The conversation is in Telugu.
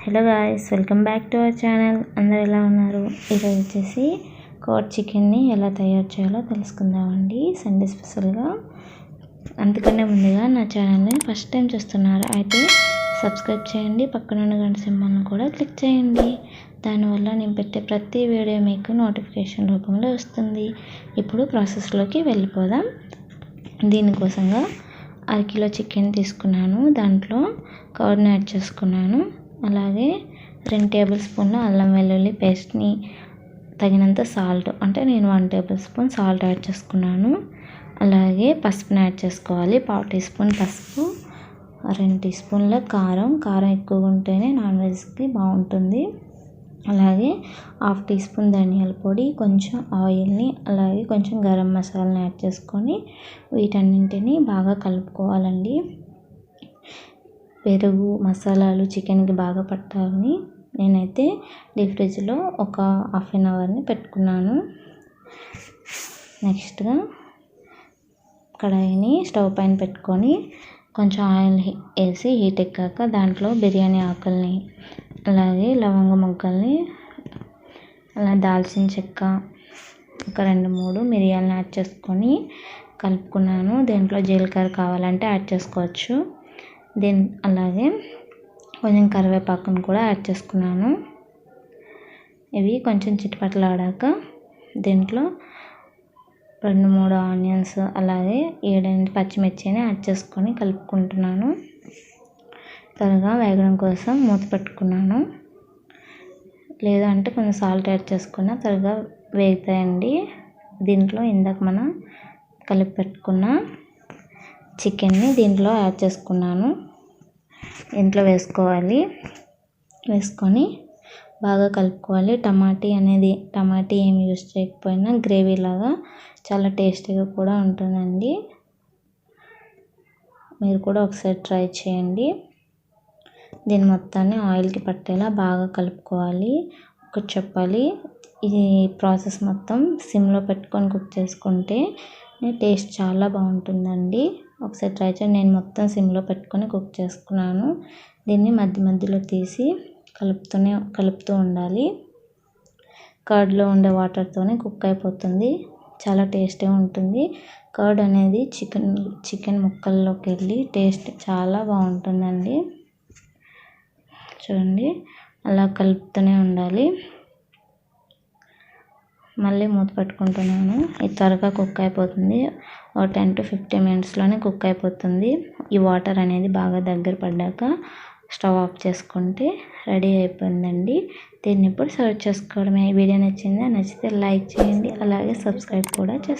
Hello guys, welcome back to our channel. అందరు ఎలా ఉన్నారు? ఈరోజు వచ్చేసి కోడ్ చికెన్ని ఎలా తయారు చేయాలో తెలుసుకుందామండి, సండే స్పెషల్గా. అందుకనే ముందుగా నా ఛానల్ని ఫస్ట్ టైం చూస్తున్నారు అయితే సబ్స్క్రైబ్ చేయండి, పక్కనున్న గంట సింబల్ని కూడా క్లిక్ చేయండి. దానివల్ల నేను పెట్టే ప్రతి వీడియో మీకు నోటిఫికేషన్ రూపంలో వస్తుంది. ఇప్పుడు ప్రాసెస్లోకి వెళ్ళిపోదాం. దీనికోసంగా అరకిలో చికెన్ తీసుకున్నాను, దాంట్లో కర్డ్ని యాడ్ చేసుకున్నాను. అలాగే 2 టేబుల్ స్పూన్ల అల్లం వెల్లుల్లి పేస్ట్ని, తగినంత సాల్ట్, అంటే నేను 1 టేబుల్ స్పూన్ సాల్ట్ యాడ్ చేసుకున్నాను. అలాగే పసుపుని యాడ్ చేసుకోవాలి, 1/2 టీ స్పూన్ పసుపు, 2 టీ స్పూన్ల కారం ఎక్కువగా ఉంటేనే నాన్ వెజ్కి బాగుంటుంది. అలాగే 1/2 టీ స్పూన్ ధనియాల పొడి, కొంచెం ఆయిల్ని, అలాగే కొంచెం గరం మసాలాని యాడ్ చేసుకొని వీటన్నింటినీ బాగా కలుపుకోవాలండి. పెరుగు మసాలాలు చికెన్కి బాగా పట్టాలని నేనైతే డీప్ ఫ్రిడ్జ్లో ఒక 1/2 అవర్ని పెట్టుకున్నాను. నెక్స్ట్గా కడాయిని స్టవ్ పైన పెట్టుకొని కొంచెం ఆయిల్ వేసి హీట్ ఎక్కాక దాంట్లో బిర్యానీ ఆకుల్ని, అలాగే లవంగ మొగ్గల్ని, అలా దాల్చిన చెక్క, ఒక 2-3 మిరియాలను యాడ్ చేసుకొని కలుపుకున్నాను. దీంట్లో జీలకర్ర కావాలంటే యాడ్ చేసుకోవచ్చు. అలాగే కొంచెం కరివేపాకును కూడా యాడ్ చేసుకున్నాను. ఇవి కొంచెం చిటపటలాడాక దీంట్లో 2-3 ఆనియన్స్, అలాగే 7-8 పచ్చిమిర్చిని యాడ్ చేసుకొని కలుపుకుంటున్నాను. త్వరగా వేగడం కోసం మూత పెట్టుకున్నాను. లేదంటే కొంచెం సాల్ట్ యాడ్ చేసుకున్న త్వరగా వేగుతాయండి. దీంట్లో ఇందాక మనం కలిపి పెట్టుకున్న చికెన్ని దీంట్లో యాడ్ చేసుకున్నాను. ఇంట్లో వేసుకొని బాగా కలుపుకోవాలి. టమాటీ ఏమి యూస్ చేయకపోయినా గ్రేవీ లాగా చాలా టేస్టీగా కూడా ఉంటుందండి. మీరు కూడా ఒకసారి ట్రై చేయండి. దీని మొత్తాన్ని ఆయిల్కి పట్టేలా బాగా కలుపుకోవాలి. ఒకటి చెప్పాలి, ఈ ప్రాసెస్ మొత్తం సిమ్లో పెట్టుకొని కుక్ చేసుకుంటే టేస్ట్ చాలా బాగుంటుందండి. ఒకసారి ట్రై చేయండి. నేను మొత్తం సిమ్లో పెట్టుకొని కుక్ చేసుకున్నాను. దీన్ని మధ్యలో తీసి కలుపుతూ ఉండాలి. కర్డ్లో ఉండే వాటర్తోనే కుక్ అయిపోతుంది, చాలా టేస్టీగా ఉంటుంది. కర్డ్ అనేది చికెన్ ముక్కల్లోకి వెళ్ళి టేస్ట్ చాలా బాగుంటుందండి. చూడండి, అలా కలుపుతూనే ఉండాలి. మళ్ళీ మూత పెట్టుకుంటున్నాను. ఇది త్వరగా కుక్ అయిపోతుంది, ఒక 10 to 15 మినిట్స్లోనే కుక్ అయిపోతుంది. ఈ వాటర్ అనేది బాగా దగ్గర పడ్డాక స్టవ్ ఆఫ్ చేసుకుంటే రెడీ అయిపోయిందండి. దీన్ని ఇప్పుడు సర్వ్ చేసుకోవడమే. వీడియో నచ్చితే లైక్ చేయండి, అలాగే సబ్స్క్రైబ్ కూడా చేసుకోండి.